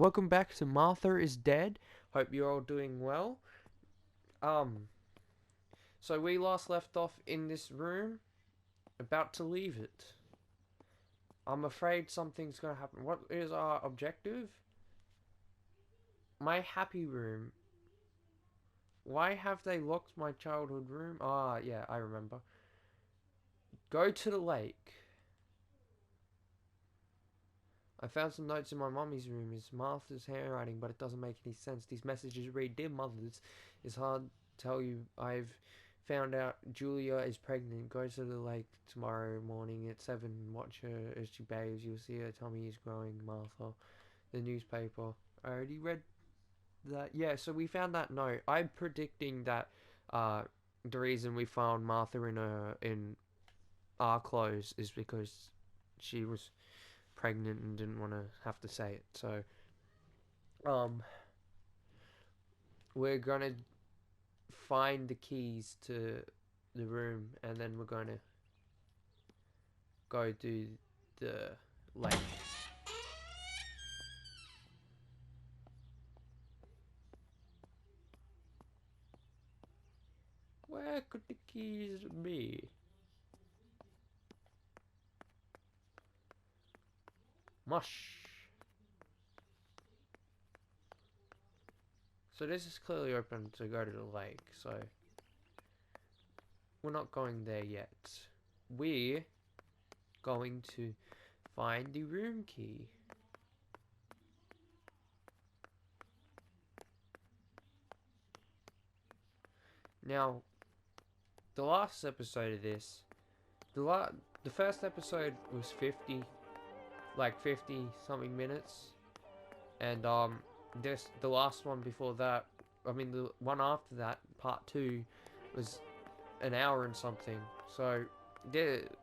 welcome back to Martha is Dead. Hope you're all doing well. So we last left off in this room, about to leave it. I'm afraid something's gonna happen. What is our objective? My happy room. Why have they locked my childhood room? Ah, yeah, I remember. Go to the lake. I found some notes in my mummy's room. It's Martha's handwriting, but it doesn't make any sense. These messages read, "Dear mothers, it's hard to tell you. I've found out Julia is pregnant. Go to the lake tomorrow morning at 7. Watch her as she bathes. You'll see her tummy is growing, Martha." The newspaper. I already read that. Yeah, so we found that note. I'm predicting that the reason we found Martha in our clothes is because she was pregnant and didn't want to have to say it. So, we're gonna find the keys to the room, and then we're gonna go do the lake. Where could the keys be? Mush. So this is clearly open to go to the lake, so we're not going there yet. We're going to find the room key. Now, the last episode of this, the first episode was 50 something minutes, and the last one before that, I mean the one after that, part 2, was an hour and something. So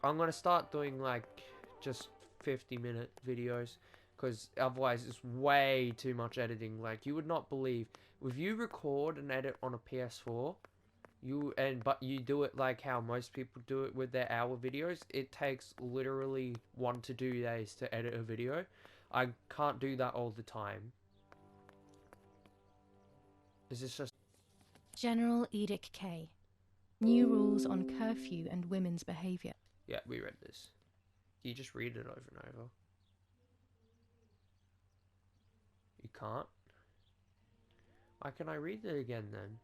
I'm gonna start doing like just 50-minute videos, because otherwise it's way too much editing. Like, you would not believe, if you record and edit on a PS4, but you do it like how most people do it with their hour videos, it takes literally 1 to 2 days to edit a video. I can't do that all the time. Is this just... General Edict K. New rules on curfew and women's behaviour. Yeah, we read this. You just read it over and over. You can't? Why can I read it again then?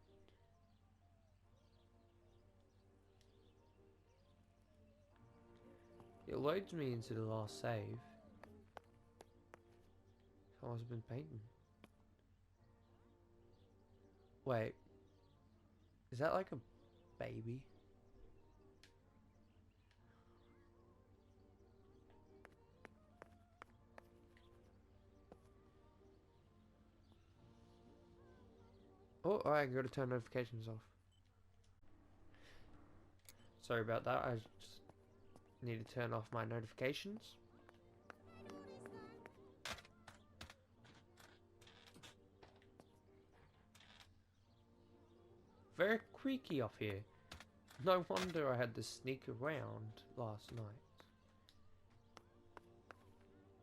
It loads me into the last save. Someone's been painting. Wait. Is that like a baby? Oh, I gotta turn notifications off. Sorry about that. I just need to turn off my notifications. Very creaky off here. No wonder I had to sneak around last night.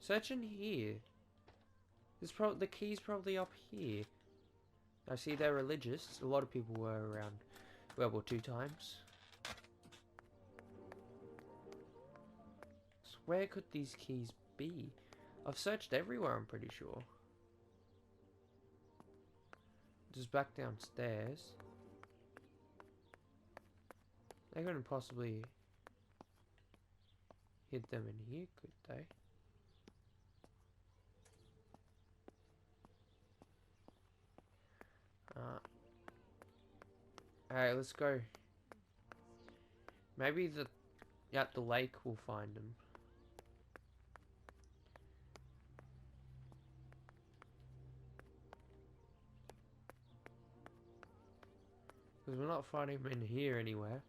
Search in here. The key's probably up here. I see they're religious. A lot of people were around World War II times. So where could these keys be? I've searched everywhere, I'm pretty sure. Just back downstairs. They couldn't possibly hid them in here, could they? Alright, let's go. Maybe at the lake we'll find them. Because we're not finding them in here anywhere.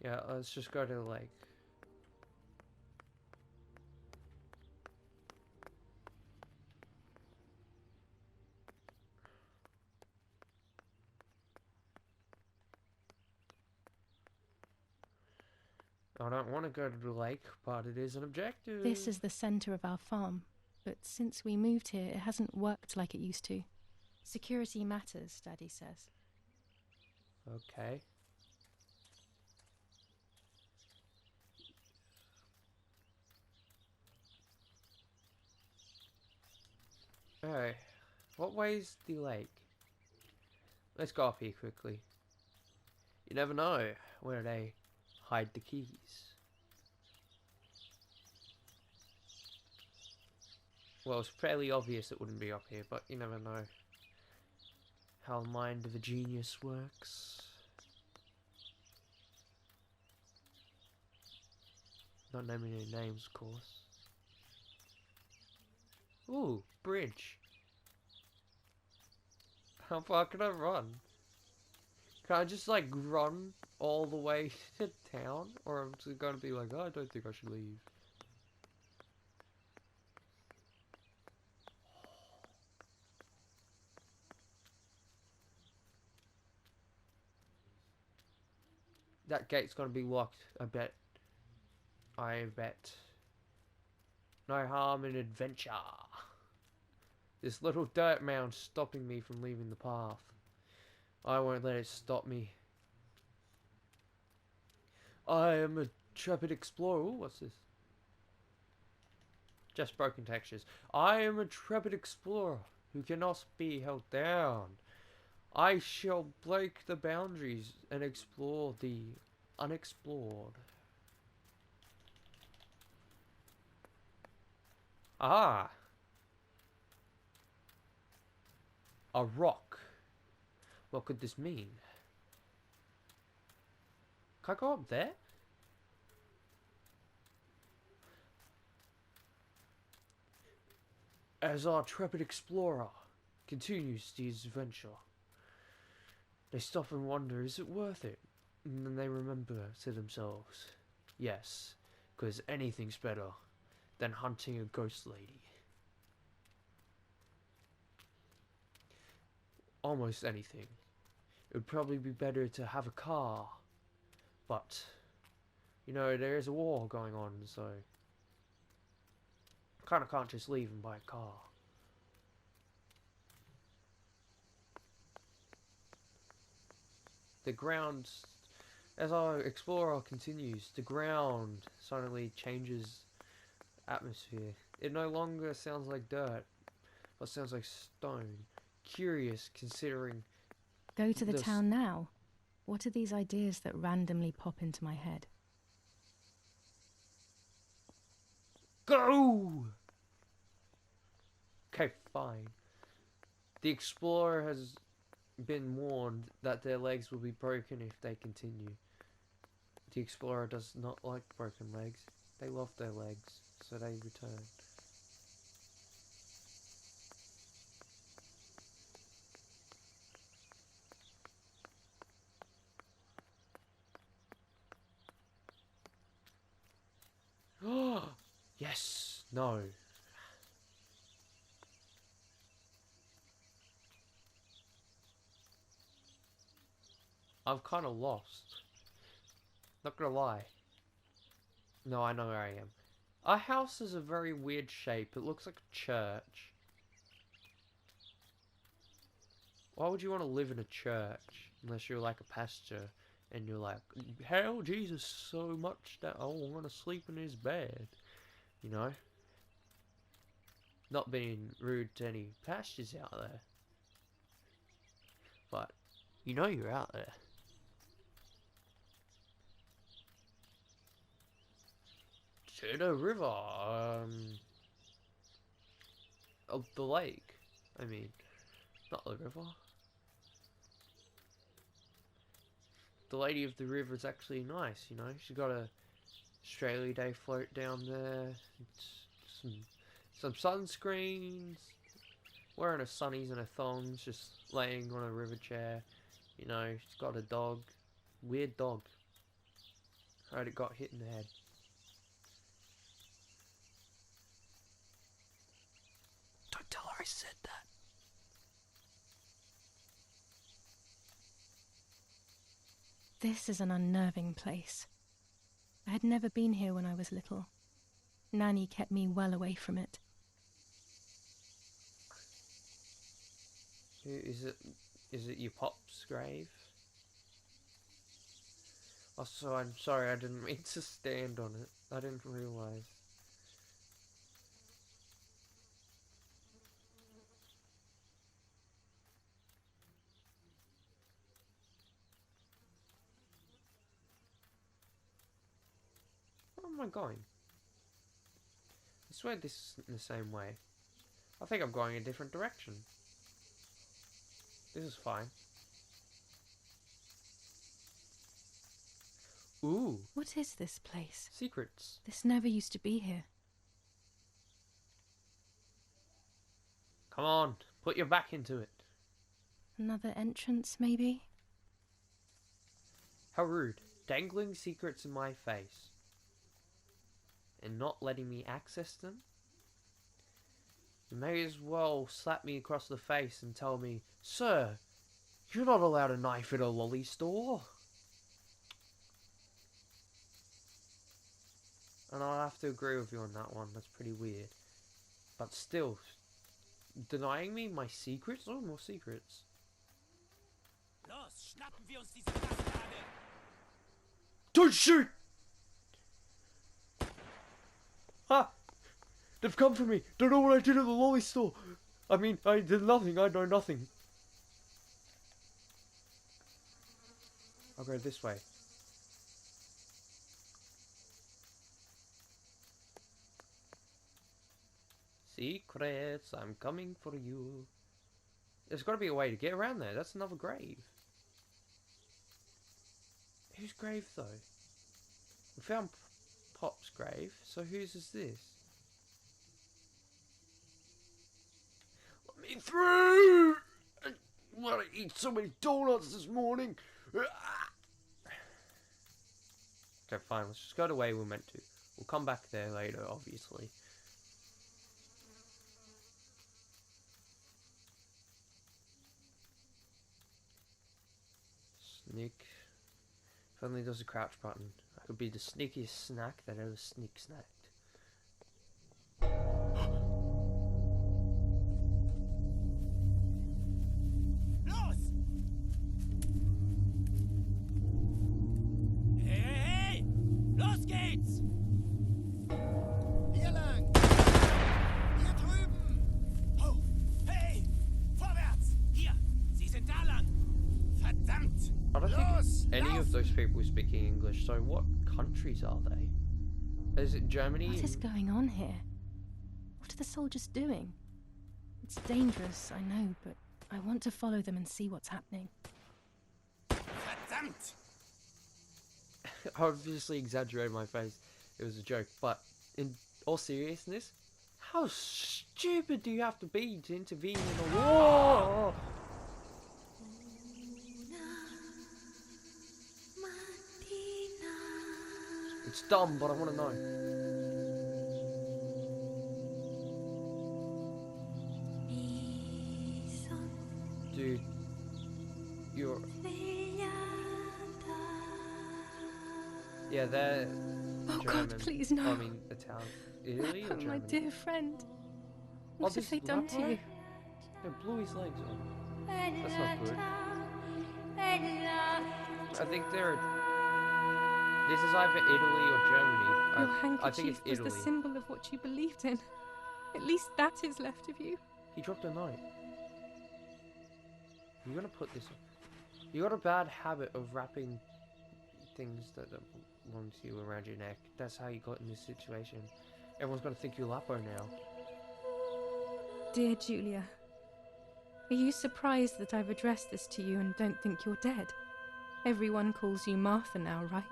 Yeah, let's just go to the lake. I don't want to go to the lake, but it is an objective. This is the centre of our farm, but since we moved here, it hasn't worked like it used to. Security matters, Daddy says. Okay. Alright. What way's the lake? Let's go up here quickly. You never know where they hide the keys. Well, it's fairly obvious it wouldn't be up here, but you never know how the mind of a genius works. Not naming any names, of course. Ooh, bridge. How far can I run? Can I just like run all the way to town? Or am I going to be like, oh, I don't think I should leave. That gate's going to be locked, I bet. I bet. No harm in adventure. This little dirt mound stopping me from leaving the path. I won't let it stop me. I am a intrepid explorer. Ooh, what's this? Just broken textures. I am a intrepid explorer who cannot be held down. I shall break the boundaries and explore the unexplored. Ah! A rock. What could this mean? Can I go up there? As our intrepid explorer continues his adventure, they stop and wonder, is it worth it? And then they remember to themselves, yes, because anything's better than hunting a ghost lady. Almost anything. It would probably be better to have a car, but, you know, there is a war going on, so kind of can't just leave and buy a car. The ground, as our explorer continues, the ground suddenly changes atmosphere. It no longer sounds like dirt, but sounds like stone. Curious, considering... Go to the town now? What are these ideas that randomly pop into my head? Go! Okay, fine. The explorer has been warned that their legs will be broken if they continue. The explorer does not like broken legs. They love their legs, so they return. Yes! No. I'm kind of lost. Not gonna lie. No, I know where I am. Our house is a very weird shape. It looks like a church. Why would you want to live in a church? Unless you're like a pastor and you're like, hell, Jesus so much that I want to sleep in his bed. You know? Not being rude to any pastors out there. But, you know you're out there. To the river, of the lake. I mean, not the river. The lady of the river is actually nice, you know. She's got a Australia Day float down there. Some sunscreens. Wearing her sunnies and her thongs, just laying on a river chair. You know, she's got a dog. Weird dog. Alright, it got hit in the head. Don't tell her I said that. This is an unnerving place. I had never been here when I was little. Nanny kept me well away from it. Is it your pop's grave? Also, I'm sorry, I didn't mean to stand on it. I didn't realise. Where am I going? I swear this is in the same way. I think I'm going a different direction. This is fine. Ooh. What is this place? Secrets. This never used to be here. Come on, put your back into it. Another entrance, maybe? How rude. Dangling secrets in my face. And not letting me access them? You may as well slap me across the face and tell me, "Sir, you're not allowed a knife at a lolly store." And I'll have to agree with you on that one. That's pretty weird. But still, denying me my secrets? Oh, more secrets. Los, schnappen wir uns diese Bastarde! Don't shoot! Ah! They've come for me! Don't know what I did at the lolly store! I mean, I did nothing. I know nothing. I'll go this way. Secrets, I'm coming for you. There's got to be a way to get around there. That's another grave. Whose grave, though? We found Pop's grave, so whose is this? Let me through! I want to eat so many donuts this morning. Okay, fine. Let's just go the way we're meant to. We'll come back there later, obviously. Sneak. If only there's a crouch button. I could be the sneakiest snack that ever snacked. Los! Hey, hey, hey! Los geht's! Hier lang! Hier drüben! Oh! Hey! Vorwärts! Hier! Sie sind da lang! Verdammt! I don't think any of those people are speaking English, so what countries are they? Is it Germany? What is going on here? What are the soldiers doing? It's dangerous, I know, but I want to follow them and see what's happening. Verdammt! I obviously exaggerated my face. It was a joke, but in all seriousness, how stupid do you have to be to intervene in a war? It's dumb, but I want to know. Dude, you're... Yeah, they're Oh German. God, please no. I mean, Italian. Italy or Rapper, Germany? my dear friend. What have this they done to Rapper? you? They blew his legs off. That's not good. I think they're... This is either Italy or Germany. Your I think handkerchief it's was Italy. the symbol of what you believed in. At least that is left of you. He dropped a knife. You're gonna put this... You got a bad habit of wrapping things that don't belong to you around your neck. That's how you got in this situation. Everyone's gonna think you're Lapo now. Dear Julia, are you surprised that I've addressed this to you and don't think you're dead? Everyone calls you Martha now, right?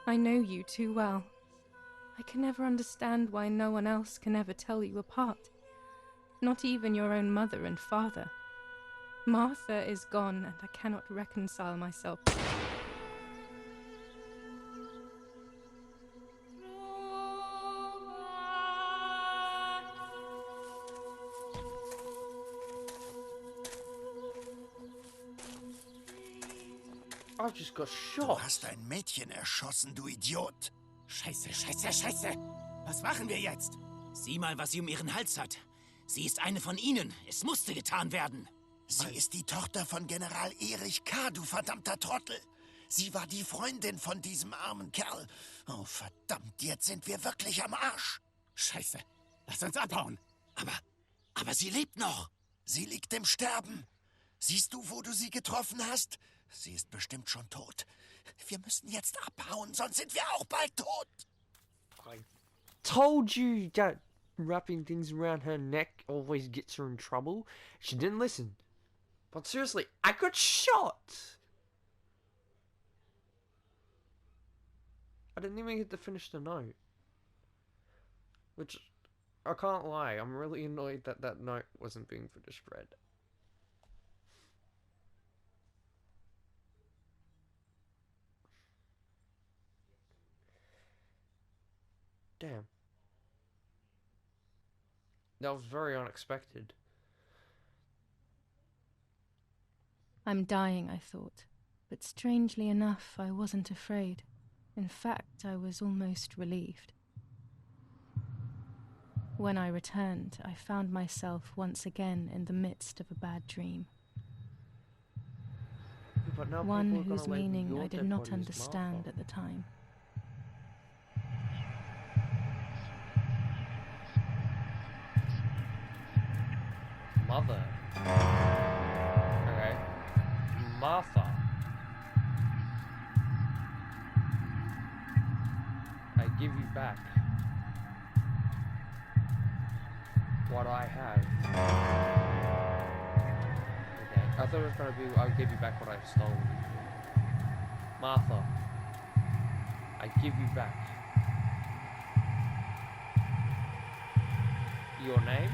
I know you too well. I can never understand why no one else can ever tell you apart. Not even your own mother and father. Martha is gone and I cannot reconcile myself. I've just got Du shot. hast ein Mädchen erschossen, du Idiot. Scheiße, scheiße, scheiße. Was machen wir jetzt? Sieh mal, was sie um ihren Hals hat. Sie ist eine von ihnen. Es musste getan werden. Sie ist die Tochter von General Erich K., du verdammter Trottel. Sie war die Freundin von diesem armen Kerl. Oh, verdammt, jetzt sind wir wirklich am Arsch. Scheiße. Lass uns abhauen. Aber sie lebt noch. Sie liegt im Sterben. Siehst du, wo du sie getroffen hast? Sie ist bestimmt schon tot. Wir müssen jetzt abhauen, sonst sind wir auch bald tot. I told you that wrapping things around her neck always gets her in trouble. She didn't listen. But seriously, I got shot! I didn't even get to finish the note. Which, I can't lie, I'm really annoyed that that note wasn't being finished read. Damn. That was very unexpected. I'm dying, I thought, but strangely enough, I wasn't afraid. In fact, I was almost relieved. When I returned, I found myself once again in the midst of a bad dream. But now One people are whose gonna label meaning your I did dead not body as understand Martha. at the time. Mother. Okay. Martha. I give you back what I have. Okay. I thought it was gonna be I'll give you back what I've stolen. Martha. I give you back your name.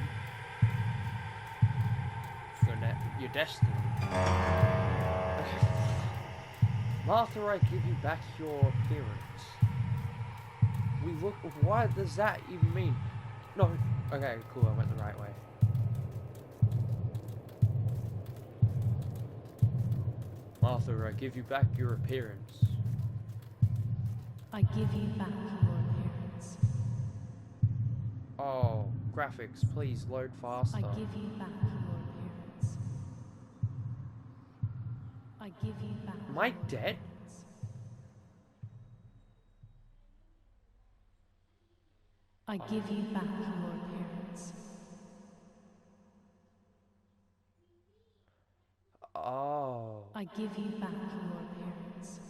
Your destiny. Martha, I give you back your appearance. We look. What does that even mean? No. Okay, cool. I went the right way. Martha, I give you back your appearance. I give you back your appearance. Oh, graphics, please load faster. I give you back your appearance. I give you back. Am I your dead? appearance. I give you back your appearance. Oh. I give you back your appearance.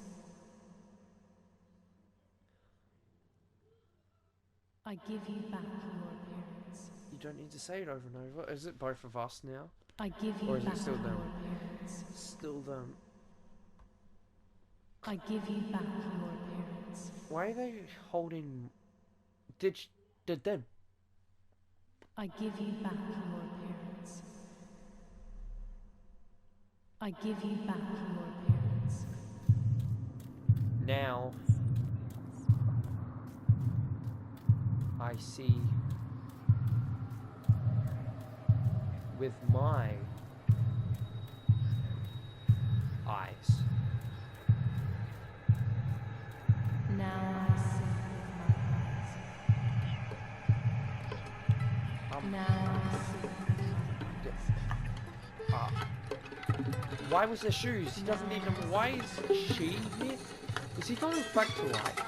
I give you back your appearance. You don't need to say it over and over. Is it both of us now? I give you Or is it back still your them? appearance. Still them. I give you back your appearance. Why are they holding... Did them? I give you back your appearance. I give you back your appearance. Now... I see... with my... eyes. Now I see with my eyes. Now I see with my eyes. Why was there shoes? He doesn't even... Why is she here? Is he going back to life?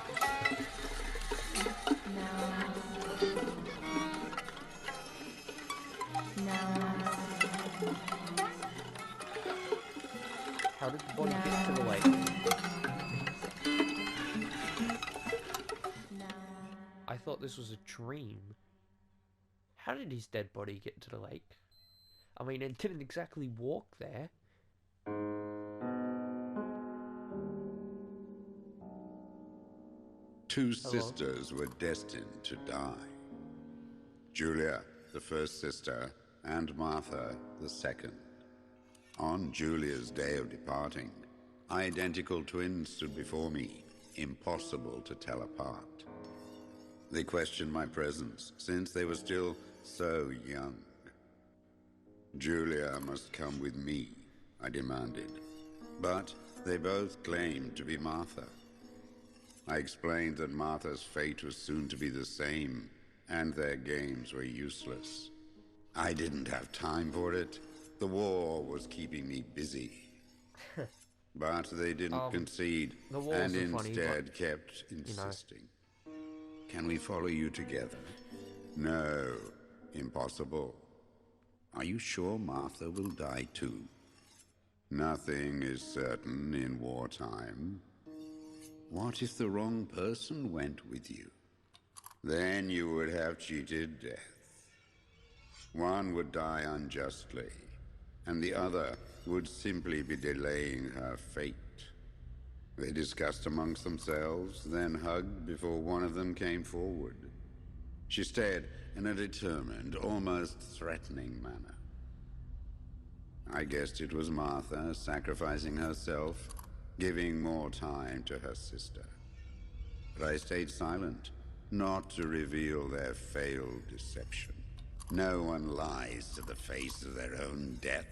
Now I see with my eyes. Now I see with my eyes. How did the body get to the lake? Now I thought this was a dream. How did his dead body get to the lake? I mean, it didn't exactly walk there. Two Hello? sisters were destined to die. Julia, the first sister, and Martha, the second. On Julia's day of departing, identical twins stood before me, impossible to tell apart. They questioned my presence, since they were still so young. Julia must come with me, I demanded. But They both claimed to be Martha. I explained that Martha's fate was soon to be the same, and their games were useless. I didn't have time for it. The war was keeping me busy. But they didn't concede, the wars and are funny, instead kept insisting. Can we follow you together? No, impossible. Are you sure Martha will die too? Nothing is certain in wartime. What if the wrong person went with you? Then you would have cheated death. One would die unjustly, and the other would simply be delaying her fate. They discussed amongst themselves, then hugged before one of them came forward. She stared in a determined, almost threatening manner. I guessed it was Martha sacrificing herself, giving more time to her sister. But I stayed silent, not to reveal their failed deception. No one lies to the face of their own death.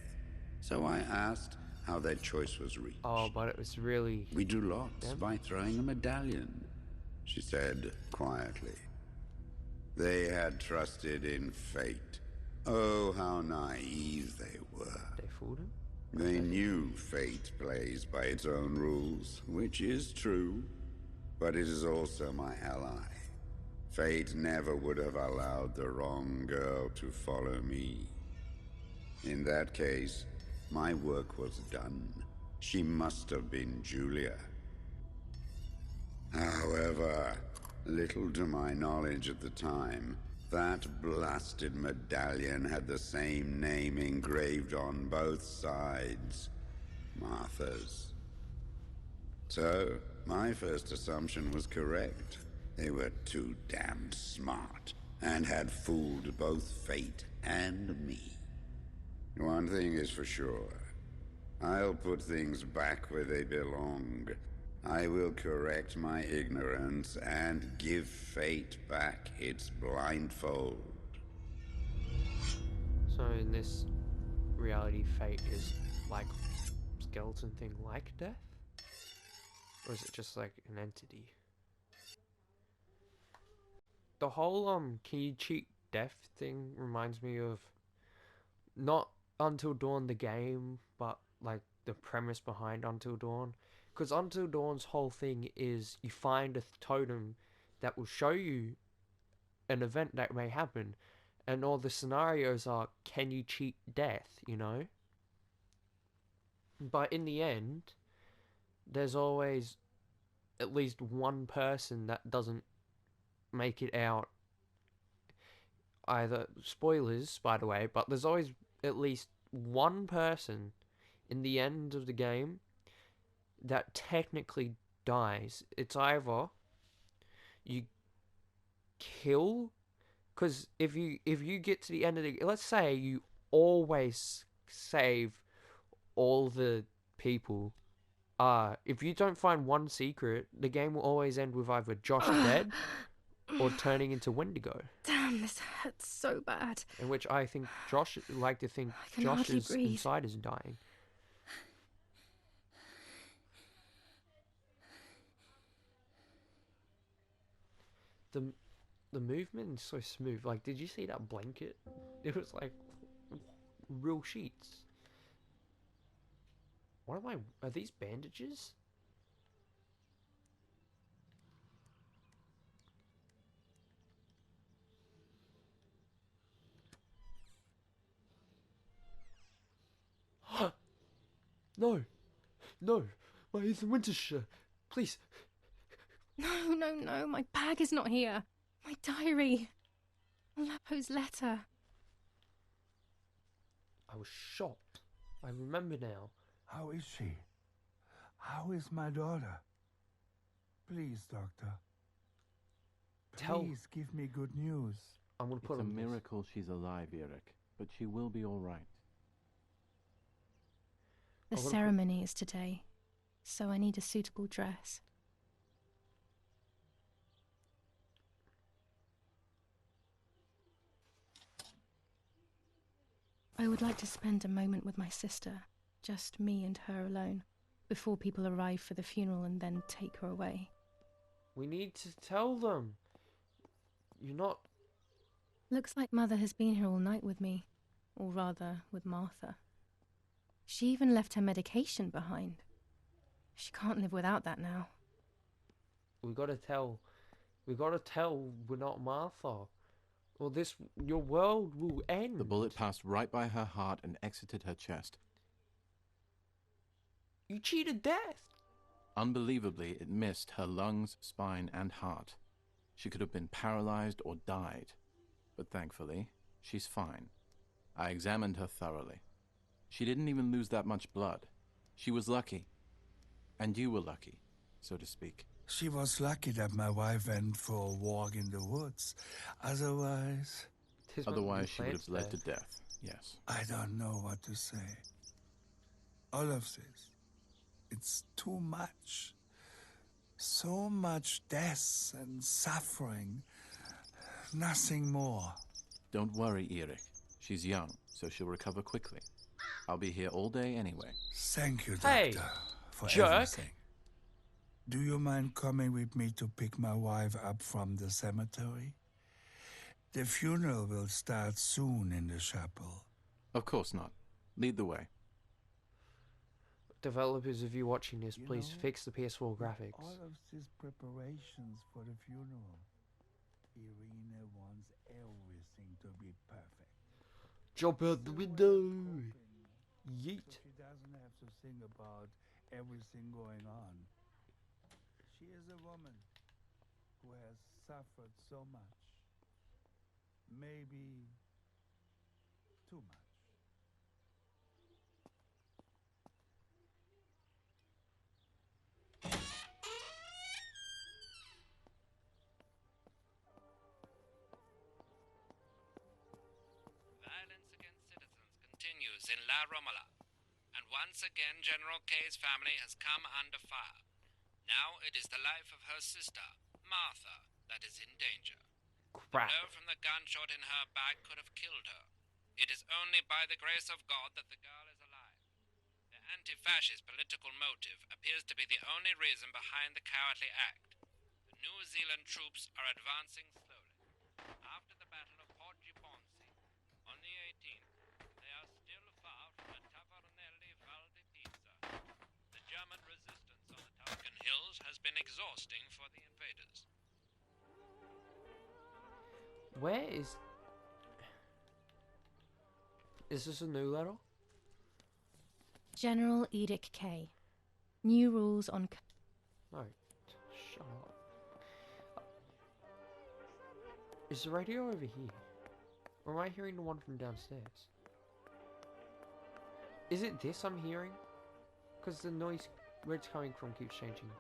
So I asked how their choice was reached. Oh, but it was really... We do lots by throwing a medallion, she said quietly. They had trusted in fate. Oh, how naive they were. They fooled him? They knew fate plays by its own rules, which is true, but it is also my ally. Fate never would have allowed the wrong girl to follow me. In that case, my work was done. She must have been Julia. However, little to my knowledge at the time, that blasted medallion had the same name engraved on both sides. Martha's. So, my first assumption was correct. They were too damn smart, and had fooled both fate and me. One thing is for sure. I'll put things back where they belong. I will correct my ignorance and give fate back its blindfold. So in this reality, fate is like skeleton thing like death? Or is it just like an entity? The whole can you cheat death thing reminds me of not Until Dawn the game, but like the premise behind Until Dawn. Because Until Dawn's whole thing is you find a totem that will show you an event that may happen, and all the scenarios are, can you cheat death, you know? But in the end, there's always at least one person that doesn't make it out. Either, spoilers by the way, but there's always at least one person in the end of the game that technically dies. It's either you kill, because if you get to the end of the, let's say you always save all the people, if you don't find one secret, the game will always end with either Josh dead or turning into Wendigo. Damn, this hurts so bad. In which I think Josh, like to think I can hardly Josh's breathe. inside is dying. The movement is so smooth. Like, did you see that blanket? It was like real sheets. Are these bandages? No, my Ethan Winters shirt, please. No, no, no, my bag is not here. My diary. Aleppo's letter. I was shocked. I remember now. How is she? How is my daughter? Please, doctor. Please give me good news. I'm gonna put It's a on this. miracle she's alive, Eric, but she will be all right. The ceremony is today, so I need a suitable dress. I would like to spend a moment with my sister, just me and her alone. before people arrive for the funeral and then take her away. We need to tell them. You're not... Looks like Mother has been here all night with me. Or rather, with Martha. She even left her medication behind. She can't live without that now. We gotta tell. We gotta tell we're not Martha. Or your world will end. The bullet passed right by her heart and exited her chest. You cheated death. Unbelievably, it missed her lungs, spine, and heart. She could have been paralyzed or died. But thankfully, she's fine. I examined her thoroughly. She didn't even lose that much blood. She was lucky. And you were lucky, so to speak. She was lucky that my wife went for a walk in the woods. Otherwise... Otherwise, she would have led to death, yes. I don't know what to say. All of this. It's too much. So much death and suffering. Nothing more. Don't worry, Eric. She's young, so she'll recover quickly. I'll be here all day anyway. Thank you, Doctor, Hey, for jerk. everything. Do you mind coming with me to pick my wife up from the cemetery? The funeral will start soon in the chapel. Of course not. Lead the way. Developers, if you're watching this, please fix the PS4 graphics. All of these preparations for the funeral. Irina wants everything to be perfect. Jump out the window. Yeet. So she doesn't have to think about everything going on. She is a woman who has suffered so much. Maybe too much. Violence against citizens continues in La Romola, and once again General K's family has come under fire. Now it is the life of her sister, Martha, that is in danger. Crap. The blow from the gunshot in her back could have killed her. It is only by the grace of God that the girl is alive. The anti-fascist political motive appears to be the only reason behind the cowardly act. The New Zealand troops are advancing slowly. After the Battle of Porgy-Ponce, on the 18th, they are still far from the Tavernelli Val di Pisa. The German resistance on the Tuscan hills has been exhausting for the invaders. Where is... Is this a new letter? General Edict K. New rules on... No. Shut up. Is the radio over here? Or am I hearing the one from downstairs? Is it this I'm hearing? Because the noise where it's coming from keeps changing.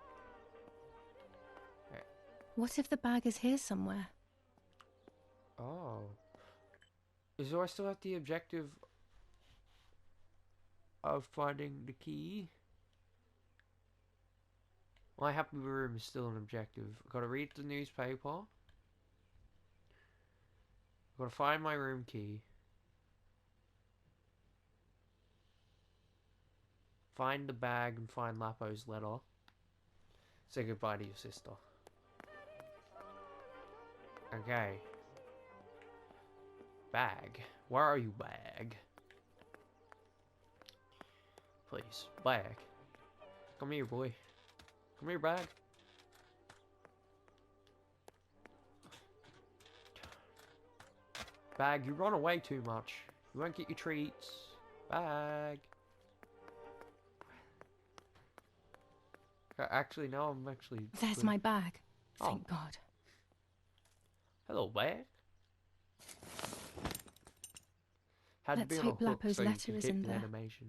Okay. What if the bag is here somewhere? Oh. Do I still have the objective of finding the key? My happy room is still an objective. I've got to read the newspaper. I've got to find my room key. Find the bag and find Lapo's letter. Say goodbye to your sister. Okay. Bag. Where are you, bag? Please. Bag. Come here, boy. Come here, bag. Bag, you run away too much. You won't get your treats. Bag. Actually, no, I'm actually... There's good. my bag. Thank Oh. God. Hello, bag. Had to Let's be on a hope hook Lapo's so you letter could is hit in the there. animation.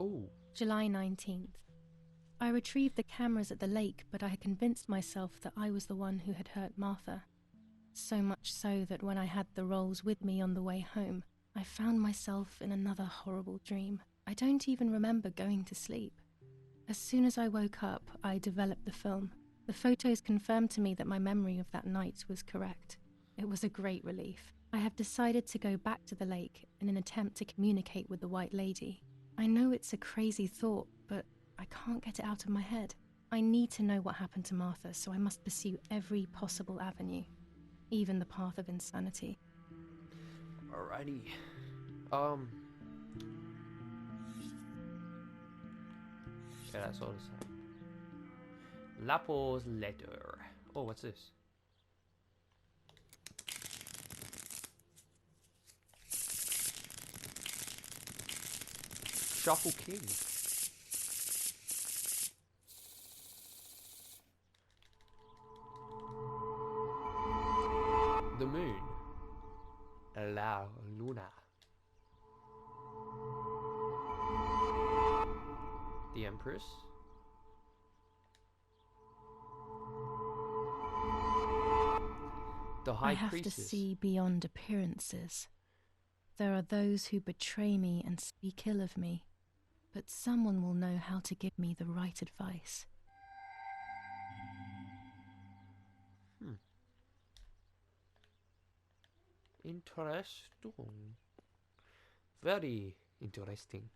Ooh. July 19th. I retrieved the cameras at the lake, but I had convinced myself that I was the one who had hurt Martha. So much so that when I had the rolls with me on the way home, I found myself in another horrible dream. I don't even remember going to sleep. As soon as I woke up, I developed the film. The photos confirmed to me that my memory of that night was correct. It was a great relief. I have decided to go back to the lake in an attempt to communicate with the White Lady. I know it's a crazy thought, but I can't get it out of my head. I need to know what happened to Martha, so I must pursue every possible avenue, even the path of insanity. Alrighty. Yeah, that's all to say. Lapo's letter. Oh, what's this? Shuffle King. The moon. La Luna. The Empress. The High I have Priestess. to see beyond appearances. There are those who betray me and speak ill of me, but someone will know how to give me the right advice. Interesting. Very interesting.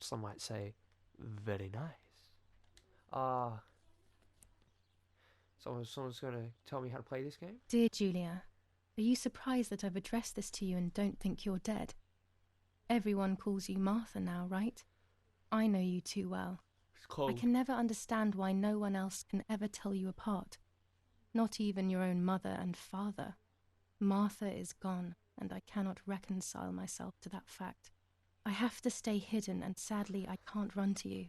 Some might say, very nice. Someone's gonna tell me how to play this game? Dear Julia, are you surprised that I've addressed this to you and don't think you're dead? Everyone calls you Martha now, right? I know you too well. It's cold. I can never understand why no one else can ever tell you apart. Not even your own mother and father. Martha is gone, and I cannot reconcile myself to that fact. I have to stay hidden, and sadly I can't run to you.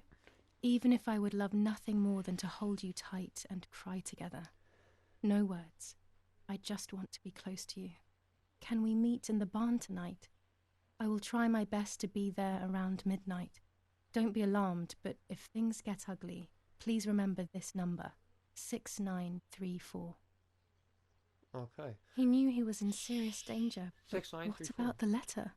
Even if I would love nothing more than to hold you tight and cry together. No words. I just want to be close to you. Can we meet in the barn tonight? I will try my best to be there around midnight. Don't be alarmed, but if things get ugly, please remember this number, 6934. Okay. He knew he was in serious danger, but 6934. what about the letter?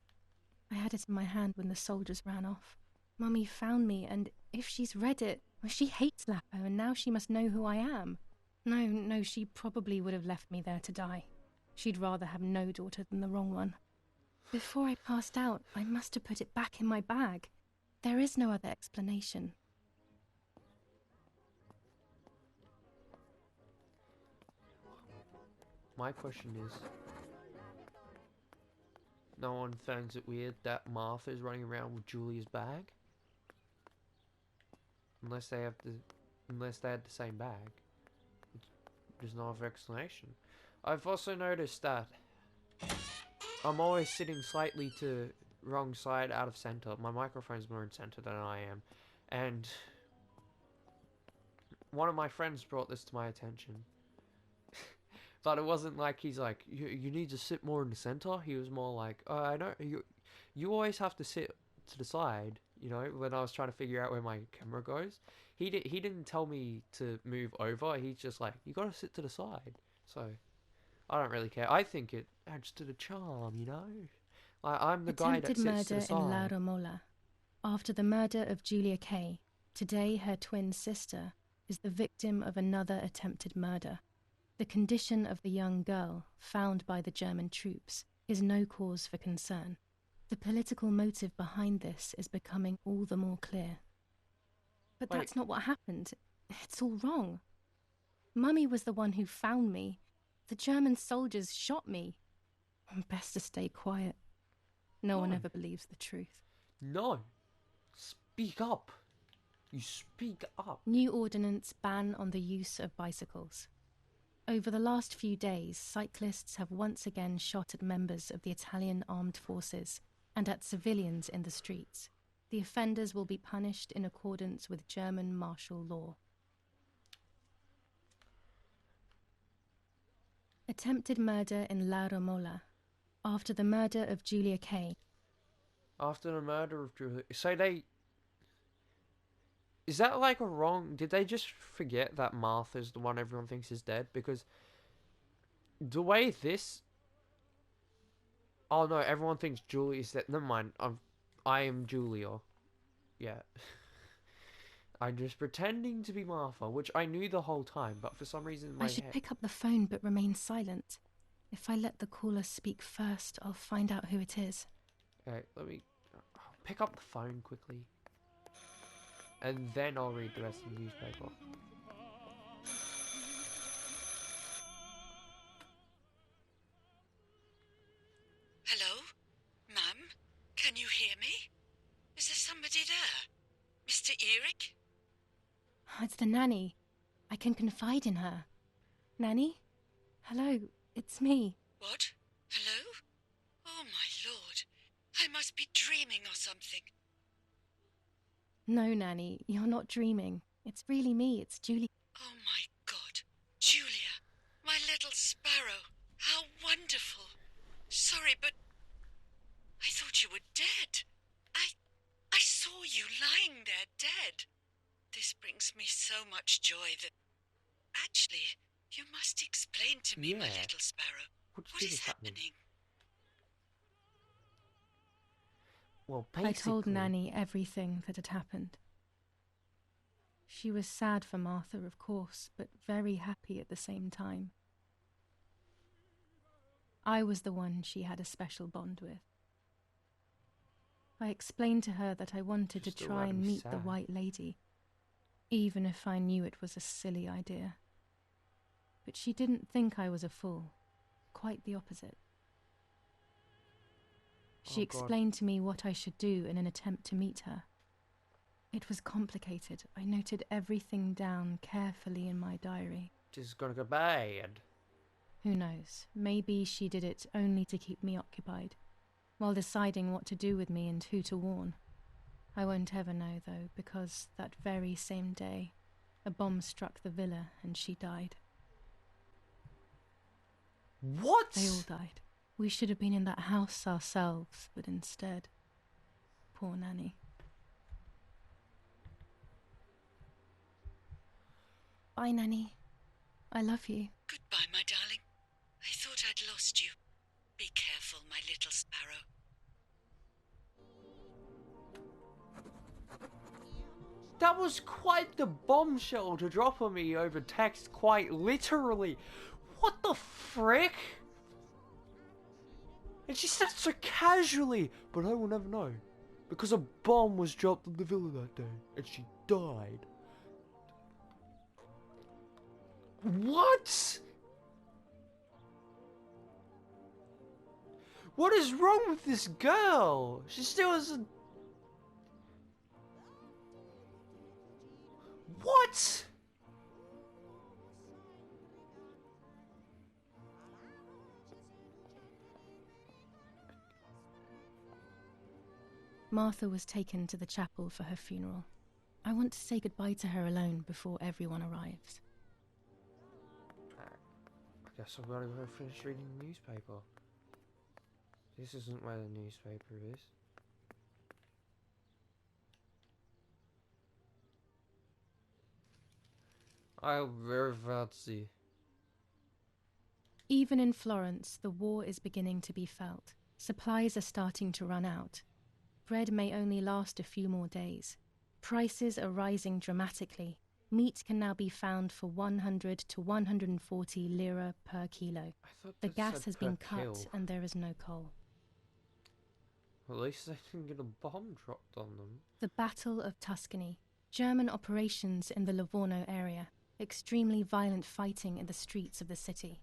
I had it in my hand when the soldiers ran off. Mummy found me, and if she's read it, well, she hates Lapo, and now she must know who I am. No, she probably would have left me there to die. She'd rather have no daughter than the wrong one. Before I passed out, I must have put it back in my bag. There is no other explanation. My question is, no one finds it weird that Martha's running around with Julia's bag? Unless they had the same bag. There's no other explanation. I've also noticed that I'm always sitting slightly to wrong side out of center. My microphone's more in center than I am. And one of my friends brought this to my attention. But it wasn't like he's like, you need to sit more in the center. He was more like, oh, I know, you always have to sit to the side, you know, when I was trying to figure out where my camera goes. He didn't tell me to move over. He's just like, you gotta sit to the side. So, I don't really care. I think it adds to the charm, you know? I'm the guy that sits to the side. Attempted murder in Laura Mola. After the murder of Julia Kay, today her twin sister is the victim of another attempted murder. The condition of the young girl, found by the German troops, is no cause for concern. The political motive behind this is becoming all the more clear. But Wait. That's not what happened. It's all wrong. Mummy was the one who found me. The German soldiers shot me. Best to stay quiet. No one ever believes the truth. No. Speak up. You speak up. New ordinance ban on the use of bicycles. Over the last few days, cyclists have once again shot at members of the Italian armed forces and at civilians in the streets. The offenders will be punished in accordance with German martial law. Attempted murder in Laura Mola. After the murder of Julia Kay. After the murder of Julia... So they... Is that like a wrong... Did they just forget that Martha's the one everyone thinks is dead? Because the way this... Oh no, everyone thinks Julia's dead. Never mind. I am Julia. Yeah. I'm just pretending to be Martha, which I knew the whole time, but for some reason in my I should head... pick up the phone but remain silent. If I let the caller speak first, I'll find out who it is. Okay, let me pick up the phone quickly. And then I'll read the rest of the newspaper. Hello? Ma'am? Can you hear me? Is there somebody there? Mr. Eric? Oh, it's the nanny. I can confide in her. Nanny? Hello, it's me. What? Hello? Oh, my lord. I must be dreaming or something. No, Nanny, you're not dreaming. It's really me, it's Julie. Oh, my God. Julia, my little sparrow. How wonderful. Sorry, but I thought you were dead. I saw you lying there dead. This brings me so much joy that... Actually, you must explain to me, my little sparrow. What is happening? Well, basically... I told Nanny everything that had happened. She was sad for Martha, of course, but very happy at the same time. I was the one she had a special bond with. I explained to her that I wanted to try and meet the White Lady, even if I knew it was a silly idea. But she didn't think I was a fool. Quite the opposite. She explained to me what I should do in an attempt to meet her. It was complicated. I noted everything down carefully in my diary. This is gonna go bad. Who knows? Maybe she did it only to keep me occupied, while deciding what to do with me and who to warn. I won't ever know, though, because that very same day, a bomb struck the villa and she died. What? They all died. We should have been in that house ourselves, but instead, poor Nanny. Bye, Nanny. I love you. Goodbye, my darling. I thought I'd lost you. Be careful, my little sparrow. That was quite the bombshell to drop on me over text, quite literally. What the frick? And she said so casually, but I will never know. Because a bomb was dropped on the villa that day, and she died. What? What is wrong with this girl? She still hasn't... What? Martha was taken to the chapel for her funeral. I want to say goodbye to her alone before everyone arrives. I guess I've got to go finish reading the newspaper. This isn't where the newspaper is. I'll see. Even in Florence, the war is beginning to be felt. Supplies are starting to run out. Bread may only last a few more days. Prices are rising dramatically. Meat can now be found for 100 to 140 lira per kilo. The gas has been cut and there is no coal. At least they didn't get a bomb dropped on them. The Battle of Tuscany. German operations in the Livorno area. Extremely violent fighting in the streets of the city.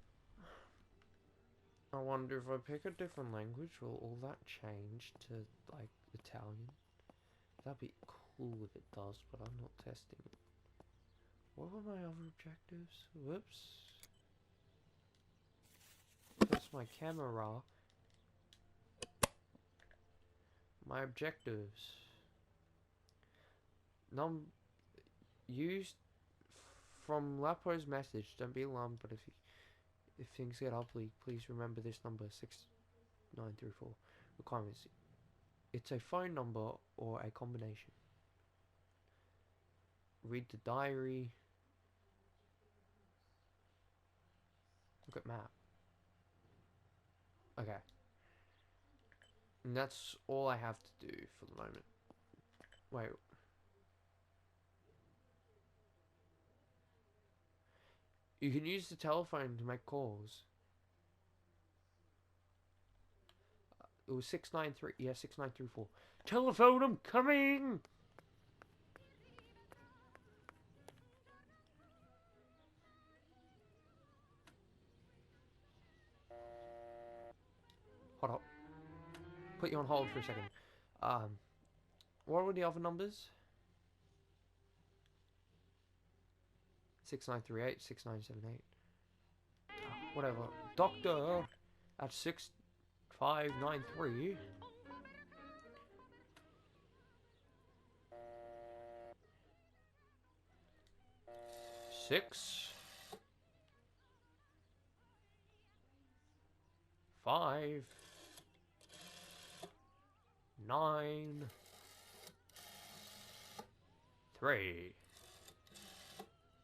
I wonder if I pick a different language, will all that change to, like, Italian? That'd be cool if it does, but I'm not testing it. What were my other objectives? Whoops. That's my camera. My objectives. Used from Lapo's message. Don't be alarmed, but if things get ugly, please remember this number 6934. Requirements. It's a phone number or a combination. Read the diary. Look at map. Okay. And that's all I have to do for the moment. Wait. You can use the telephone to make calls. it was 693. Yeah, 6934. Telephone, I'm coming. Hold up. Put you on hold for a second. What were the other numbers? 6938, 6978. Whatever. Doctor at 6593. Six. 5. 9. 3.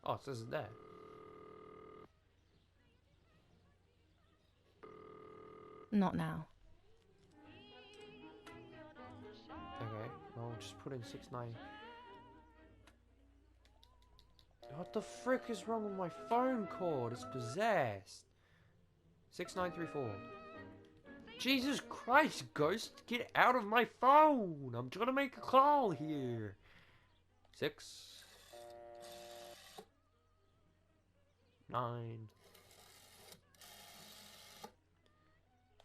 Oh, it says it there. Not now. Okay, I'll just put in 69. What the frick is wrong with my phone cord? It's possessed. 6934. Jesus Christ, Ghost, get out of my phone! I'm trying to make a call here. 6. 9.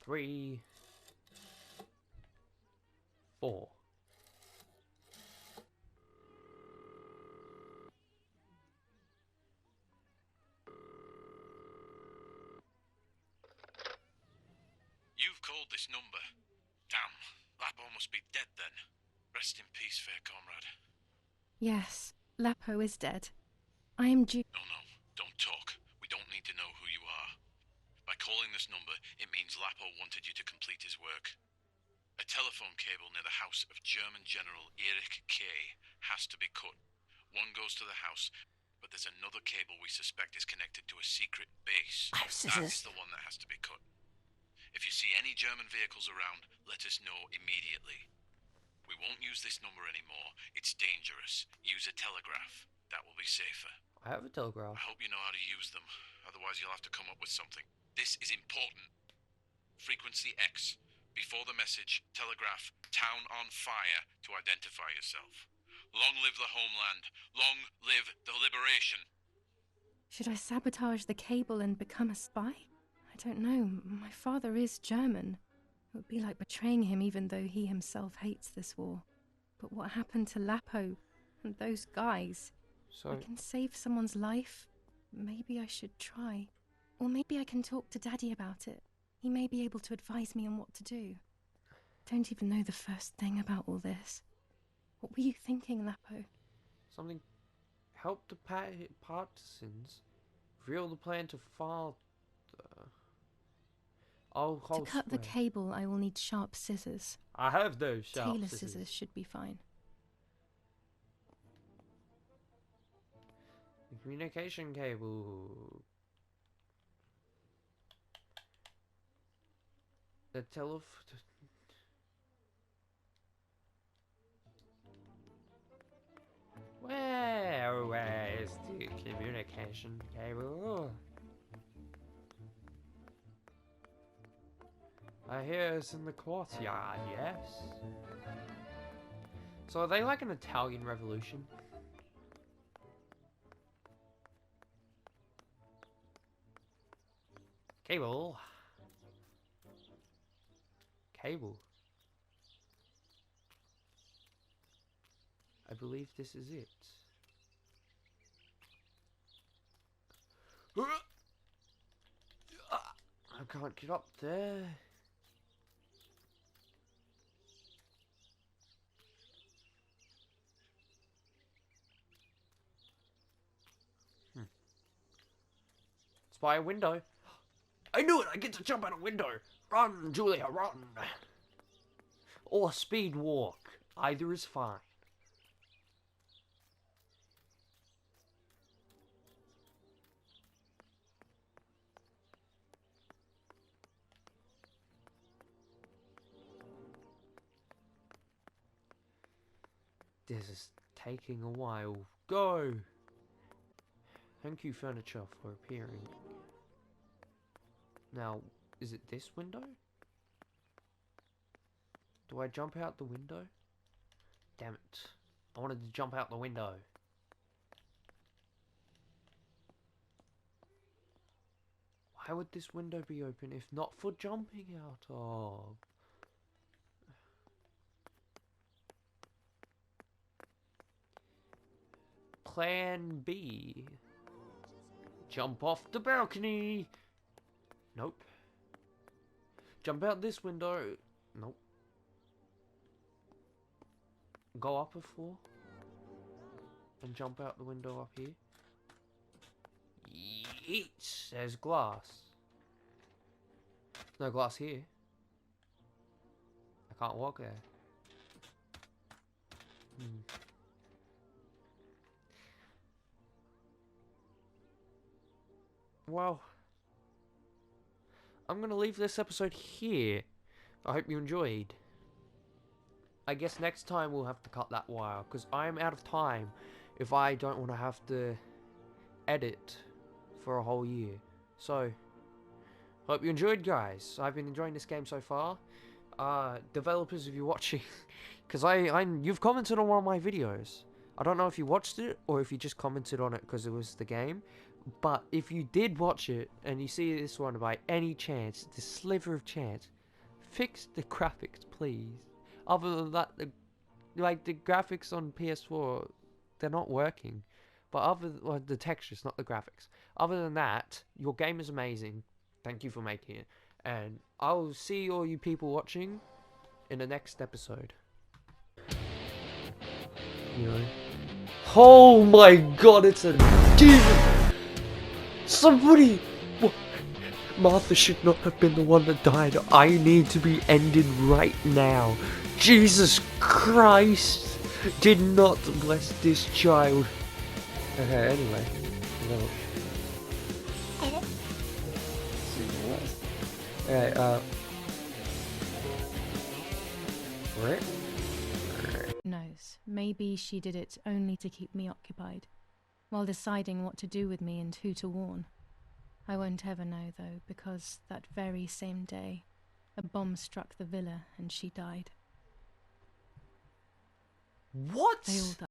3. 4. You've called this number. Damn, Lapo must be dead then. Rest in peace, fair comrade. Yes, Lapo is dead. I am due. No, don't talk. We don't need to know who you are. By calling this number, it means Lapo wanted you to complete his work. A telephone cable near the house of German General Erich K. has to be cut. One goes to the house, but there's another cable we suspect is connected to a secret base. That is the one that has to be cut. If you see any German vehicles around, let us know immediately. We won't use this number anymore. It's dangerous. Use a telegraph. That will be safer. I have a telegraph. I hope you know how to use them. Otherwise, you'll have to come up with something. This is important. Frequency X. Before the message, telegraph "Town on fire" to identify yourself. Long live the homeland. Long live the liberation. Should I sabotage the cable and become a spy? I don't know. My father is German. It would be like betraying him even though he himself hates this war. But what happened to Lapo and those guys? So, I can save someone's life. Maybe I should try. Or maybe I can talk to Daddy about it. He may be able to advise me on what to do. Don't even know the first thing about all this. What were you thinking, Lapo? something help the partisans reveal the plan to father. I'll To cut the cable, I will need sharp scissors. I have those sharp Tailor scissors. scissors should be fine. The communication cable. The Where is the communication cable? I hear it's in the courtyard, yes? So are they like an Italian revolution? Cable. Cable. I believe this is it. I can't get up there. It's by a window. I knew it! I get to jump out a window! Run, Julia, run! Or speed walk. Either is fine. This is taking a while. Go! Thank you, furniture, for appearing. Now, is it this window? Do I jump out the window? Damn it. I wanted to jump out the window. Why would this window be open if not for jumping out of? Plan B. Jump off the balcony. Nope. Jump out this window. Nope. Go up a floor. And jump out the window up here. Yeet. There's glass. No glass here. I can't walk there. Well, I'm gonna leave this episode here. I hope you enjoyed. I guess next time we'll have to cut that wire, because I'm out of time if I don't want to have to edit for a whole year. So, hope you enjoyed, guys. I've been enjoying this game so far. Developers, if you're watching, because you've commented on one of my videos. I don't know if you watched it or if you just commented on it because it was the game. But if you did watch it and you see this one by any chance, the sliver of chance, fix the graphics, please. Other than that, the graphics on PS4, they're not working. But the textures, not the graphics. Other than that, your game is amazing. Thank you for making it. And I'll see all you people watching in the next episode. You know. Oh my god, it's a demon! Somebody! What? Martha should not have been the one that died. I need to be ended right now. Jesus Christ! Did not bless this child. Okay, anyway. Alright, Right? Knows. Maybe she did it only to keep me occupied, while deciding what to do with me and who to warn. I won't ever know, though, because that very same day, a bomb struck the villa and she died. What? They all died.